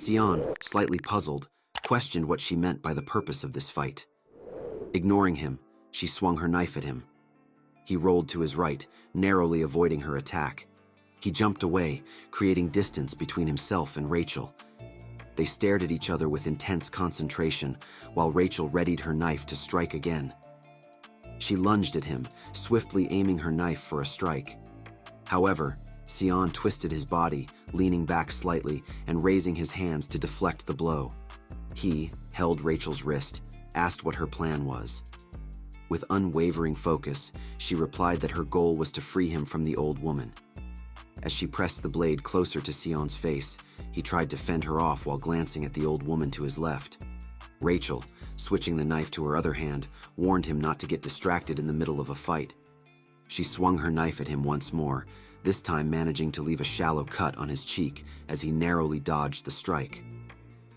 Sion, slightly puzzled, questioned what she meant by the purpose of this fight. Ignoring him, she swung her knife at him. He rolled to his right, narrowly avoiding her attack. He jumped away, creating distance between himself and Rachel. They stared at each other with intense concentration, while Rachel readied her knife to strike again. She lunged at him, swiftly aiming her knife for a strike. However, Sion twisted his body, leaning back slightly and raising his hands to deflect the blow. He held Rachel's wrist, asked what her plan was. With unwavering focus, she replied that her goal was to free him from the old woman. As she pressed the blade closer to Sion's face, he tried to fend her off while glancing at the old woman to his left. Rachel, switching the knife to her other hand, warned him not to get distracted in the middle of a fight. She swung her knife at him once more, this time managing to leave a shallow cut on his cheek as he narrowly dodged the strike.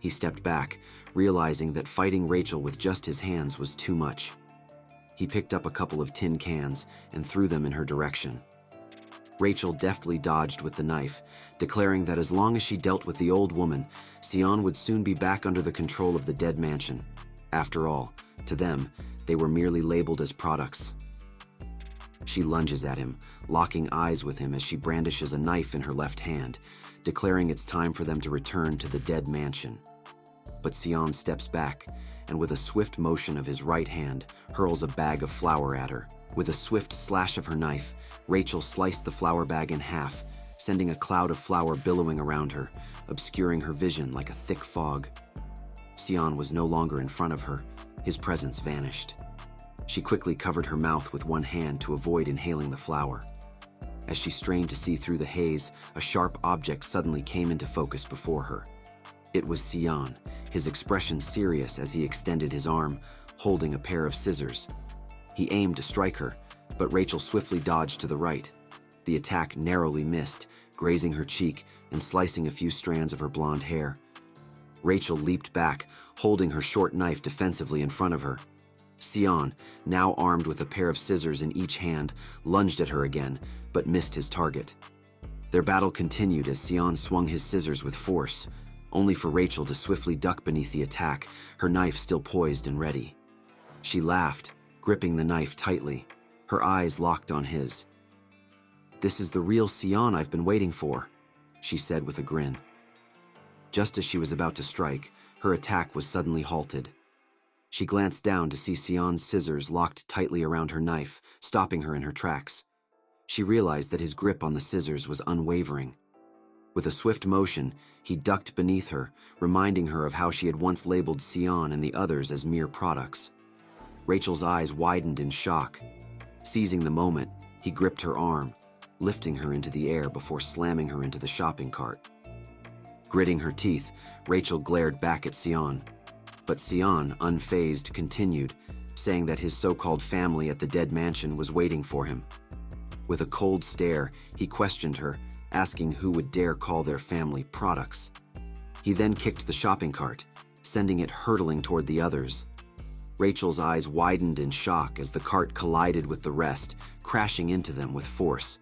He stepped back, realizing that fighting Rachel with just his hands was too much. He picked up a couple of tin cans and threw them in her direction. Rachel deftly dodged with the knife, declaring that as long as she dealt with the old woman, Sion would soon be back under the control of the dead mansion. After all, to them, they were merely labeled as products. She lunges at him, locking eyes with him as she brandishes a knife in her left hand, declaring it's time for them to return to the dead mansion. But Sion steps back, and with a swift motion of his right hand, hurls a bag of flour at her. With a swift slash of her knife, Rachel sliced the flour bag in half, sending a cloud of flour billowing around her, obscuring her vision like a thick fog. Sion was no longer in front of her. His presence vanished. She quickly covered her mouth with one hand to avoid inhaling the flour. As she strained to see through the haze, a sharp object suddenly came into focus before her. It was Sion, his expression serious as he extended his arm, holding a pair of scissors. He aimed to strike her, but Rachel swiftly dodged to the right. The attack narrowly missed, grazing her cheek and slicing a few strands of her blonde hair. Rachel leaped back, holding her short knife defensively in front of her. Sion, now armed with a pair of scissors in each hand, lunged at her again, but missed his target. Their battle continued as Sion swung his scissors with force, only for Rachel to swiftly duck beneath the attack, her knife still poised and ready. She laughed, gripping the knife tightly, her eyes locked on his. "This is the real Sion I've been waiting for," she said with a grin. Just as she was about to strike, her attack was suddenly halted. She glanced down to see Sion's scissors locked tightly around her knife, stopping her in her tracks. She realized that his grip on the scissors was unwavering. With a swift motion, he ducked beneath her, reminding her of how she had once labeled Sion and the others as mere products. Rachel's eyes widened in shock. Seizing the moment, he gripped her arm, lifting her into the air before slamming her into the shopping cart. Gritting her teeth, Rachel glared back at Sion. But Sion, unfazed, continued, saying that his so-called family at the dead mansion was waiting for him. With a cold stare, he questioned her, asking who would dare call their family products. He then kicked the shopping cart, sending it hurtling toward the others. Rachel's eyes widened in shock as the cart collided with the rest, crashing into them with force.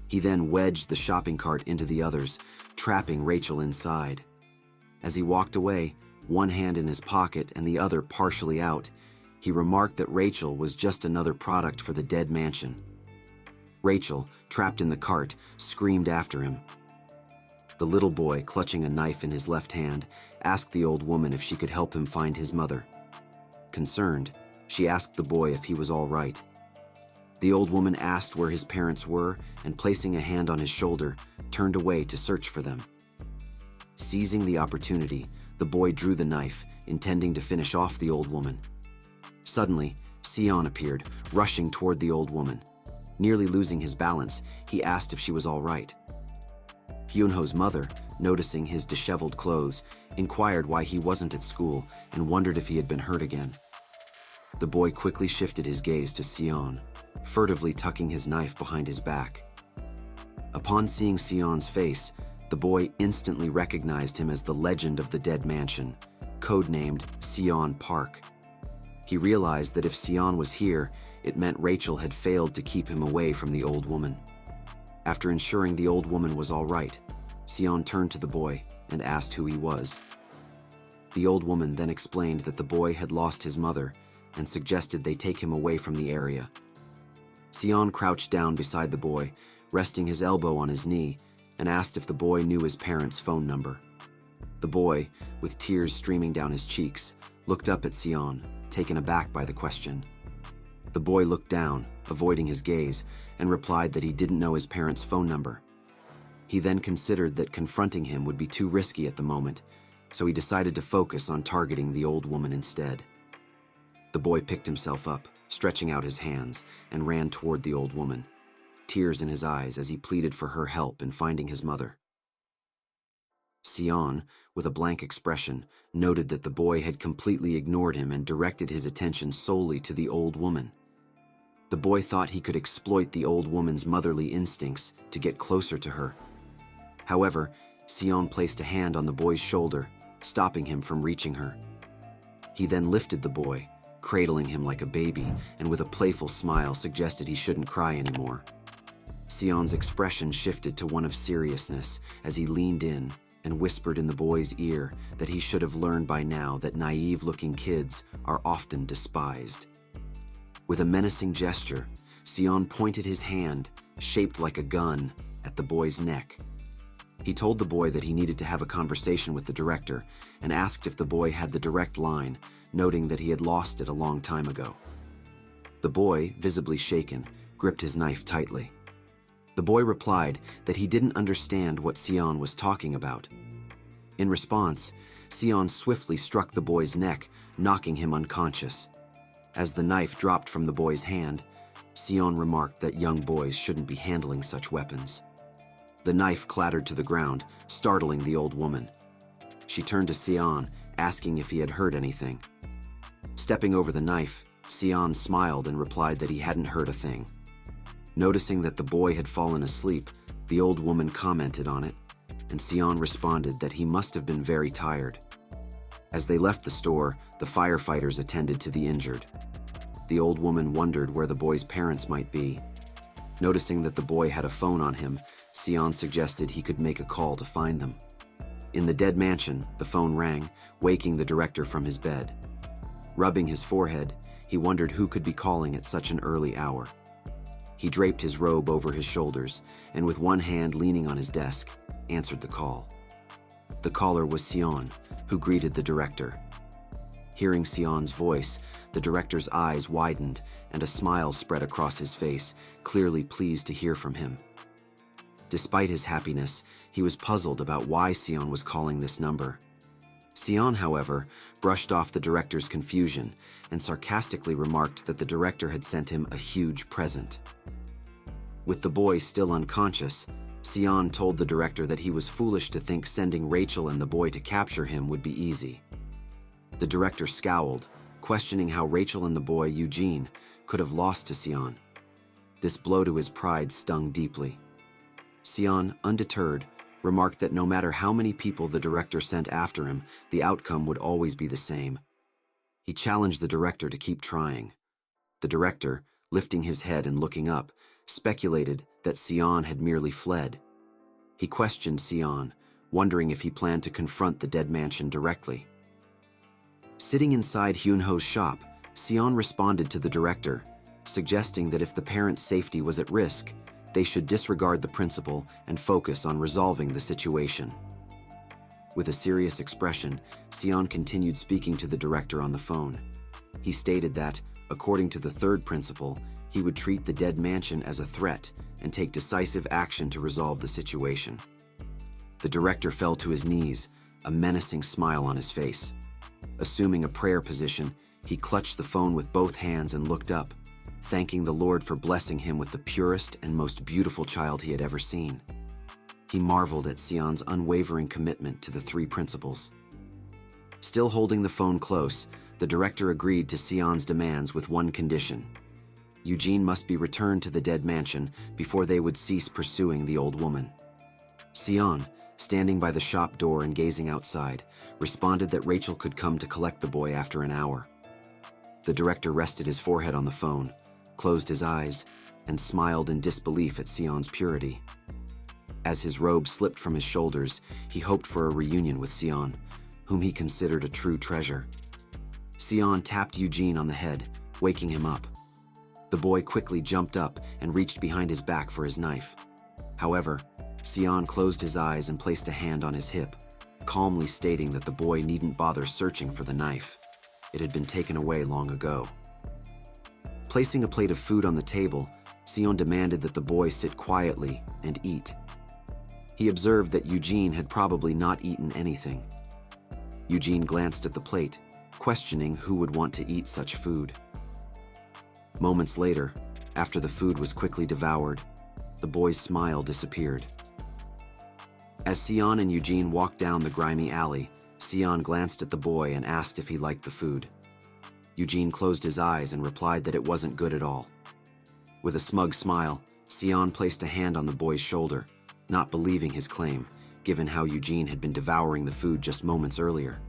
He then wedged the shopping cart into the others, trapping Rachel inside. As he walked away, one hand in his pocket and the other partially out, he remarked that Rachel was just another product for the dead mansion. Rachel, trapped in the cart, screamed after him. The little boy, clutching a knife in his left hand, asked the old woman if she could help him find his mother. Concerned, she asked the boy if he was all right. The old woman asked where his parents were and, placing a hand on his shoulder, turned away to search for them. Seizing the opportunity, the boy drew the knife, intending to finish off the old woman. Suddenly, Sion appeared, rushing toward the old woman. Nearly losing his balance, he asked if she was all right. Hyunho's mother, noticing his disheveled clothes, inquired why he wasn't at school and wondered if he had been hurt again. The boy quickly shifted his gaze to Sion, furtively tucking his knife behind his back. Upon seeing Sion's face, the boy instantly recognized him as the legend of the dead mansion, codenamed Sion Park. He realized that if Sion was here, it meant Rachel had failed to keep him away from the old woman. After ensuring the old woman was all right, Sion turned to the boy and asked who he was. The old woman then explained that the boy had lost his mother and suggested they take him away from the area. Sion crouched down beside the boy, resting his elbow on his knee, and asked if the boy knew his parents' phone number. The boy, with tears streaming down his cheeks, looked up at Sion, taken aback by the question. The boy looked down, avoiding his gaze, and replied that he didn't know his parents' phone number. He then considered that confronting him would be too risky at the moment, so he decided to focus on targeting the old woman instead. The boy picked himself up, stretching out his hands, and ran toward the old woman, tears in his eyes as he pleaded for her help in finding his mother. Sion, with a blank expression, noted that the boy had completely ignored him and directed his attention solely to the old woman. The boy thought he could exploit the old woman's motherly instincts to get closer to her. However, Sion placed a hand on the boy's shoulder, stopping him from reaching her. He then lifted the boy, cradling him like a baby, and with a playful smile suggested he shouldn't cry anymore. Sion's expression shifted to one of seriousness as he leaned in and whispered in the boy's ear that he should have learned by now that naive-looking kids are often despised. With a menacing gesture, Sion pointed his hand, shaped like a gun, at the boy's neck. He told the boy that he needed to have a conversation with the director and asked if the boy had the direct line, noting that he had lost it a long time ago. The boy, visibly shaken, gripped his knife tightly. The boy replied that he didn't understand what Sion was talking about. In response, Sion swiftly struck the boy's neck, knocking him unconscious. As the knife dropped from the boy's hand, Sion remarked that young boys shouldn't be handling such weapons. The knife clattered to the ground, startling the old woman. She turned to Sion, asking if he had heard anything. Stepping over the knife, Sion smiled and replied that he hadn't heard a thing. Noticing that the boy had fallen asleep, the old woman commented on it, and Sion responded that he must have been very tired. As they left the store, the firefighters attended to the injured. The old woman wondered where the boy's parents might be. Noticing that the boy had a phone on him, Sion suggested he could make a call to find them. In the dead mansion, the phone rang, waking the director from his bed. Rubbing his forehead, he wondered who could be calling at such an early hour. He draped his robe over his shoulders, and with one hand leaning on his desk, answered the call. The caller was Sion, who greeted the director. Hearing Sion's voice, the director's eyes widened and a smile spread across his face, clearly pleased to hear from him. Despite his happiness, he was puzzled about why Sion was calling this number. Sion, however, brushed off the director's confusion and sarcastically remarked that the director had sent him a huge present. With the boy still unconscious, Sion told the director that he was foolish to think sending Rachel and the boy to capture him would be easy. The director scowled, questioning how Rachel and the boy, Eugene, could have lost to Sion. This blow to his pride stung deeply. Sion, undeterred, remarked that no matter how many people the director sent after him, the outcome would always be the same. He challenged the director to keep trying. The director, lifting his head and looking up, speculated that Sion had merely fled. He questioned Sion, wondering if he planned to confront the dead mansion directly. Sitting inside Hyunho's shop, Sion responded to the director, suggesting that if the parents' safety was at risk, they should disregard the principal and focus on resolving the situation. With a serious expression, Sion continued speaking to the director on the phone. He stated that, according to the third principle, he would treat the dead mansion as a threat and take decisive action to resolve the situation. The director fell to his knees, a menacing smile on his face. Assuming a prayer position, he clutched the phone with both hands and looked up, thanking the Lord for blessing him with the purest and most beautiful child he had ever seen. He marveled at Sion's unwavering commitment to the three principles. Still holding the phone close, the director agreed to Sion's demands with one condition. Eugene must be returned to the dead mansion before they would cease pursuing the old woman. Sion, standing by the shop door and gazing outside, responded that Rachel could come to collect the boy after an hour. The director rested his forehead on the phone, closed his eyes, and smiled in disbelief at Sion's purity. As his robe slipped from his shoulders, he hoped for a reunion with Sion, whom he considered a true treasure. Sion tapped Eugene on the head, waking him up. The boy quickly jumped up and reached behind his back for his knife. However, Sion closed his eyes and placed a hand on his hip, calmly stating that the boy needn't bother searching for the knife. It had been taken away long ago. Placing a plate of food on the table, Sion demanded that the boy sit quietly and eat. He observed that Eugene had probably not eaten anything. Eugene glanced at the plate, questioning who would want to eat such food. Moments later, after the food was quickly devoured, the boy's smile disappeared. As Sion and Eugene walked down the grimy alley, Sion glanced at the boy and asked if he liked the food. Eugene closed his eyes and replied that it wasn't good at all. With a smug smile, Sion placed a hand on the boy's shoulder, not believing his claim, given how Eugene had been devouring the food just moments earlier.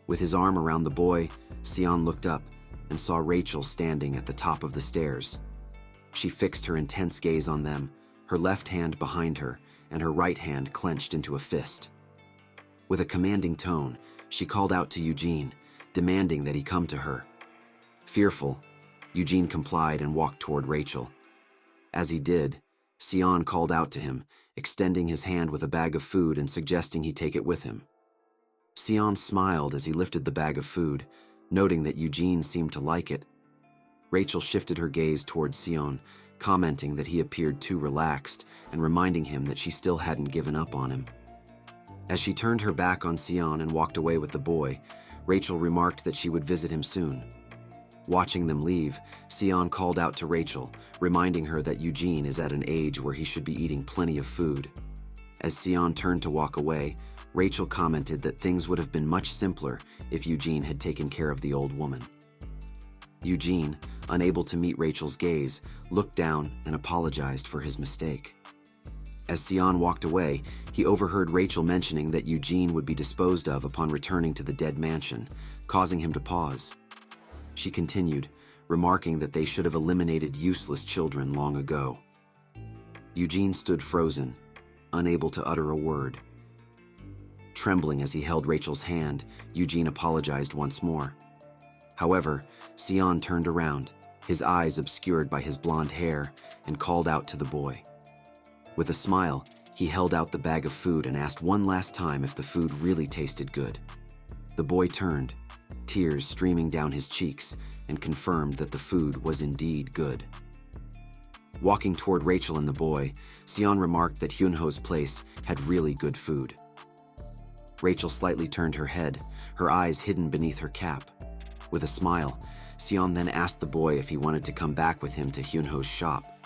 With his arm around the boy, Sion looked up and saw Rachel standing at the top of the stairs. She fixed her intense gaze on them, her left hand behind her and her right hand clenched into a fist. With a commanding tone, she called out to Eugene, demanding that he come to her. Fearful, Eugene complied and walked toward Rachel. As he did, Sion called out to him, extending his hand with a bag of food and suggesting he take it with him. Sion smiled as he lifted the bag of food, noting that Eugene seemed to like it. Rachel shifted her gaze toward Sion, commenting that he appeared too relaxed and reminding him that she still hadn't given up on him. As she turned her back on Sion and walked away with the boy, Rachel remarked that she would visit him soon. Watching them leave, Sion called out to Rachel, reminding her that Eugene is at an age where he should be eating plenty of food. As Sion turned to walk away, Rachel commented that things would have been much simpler if Eugene had taken care of the old woman. Eugene, unable to meet Rachel's gaze, looked down and apologized for his mistake. As Sion walked away, he overheard Rachel mentioning that Eugene would be disposed of upon returning to the dead mansion, causing him to pause. She continued, remarking that they should have eliminated useless children long ago. Eugene stood frozen, unable to utter a word. Trembling as he held Rachel's hand, Eugene apologized once more. However, Sion turned around, his eyes obscured by his blonde hair, and called out to the boy. With a smile, he held out the bag of food and asked one last time if the food really tasted good. The boy turned, tears streaming down his cheeks, and confirmed that the food was indeed good. Walking toward Rachel and the boy, Sion remarked that Hyunho's place had really good food. Rachel slightly turned her head, her eyes hidden beneath her cap. With a smile, Sion then asked the boy if he wanted to come back with him to Hyunho's shop.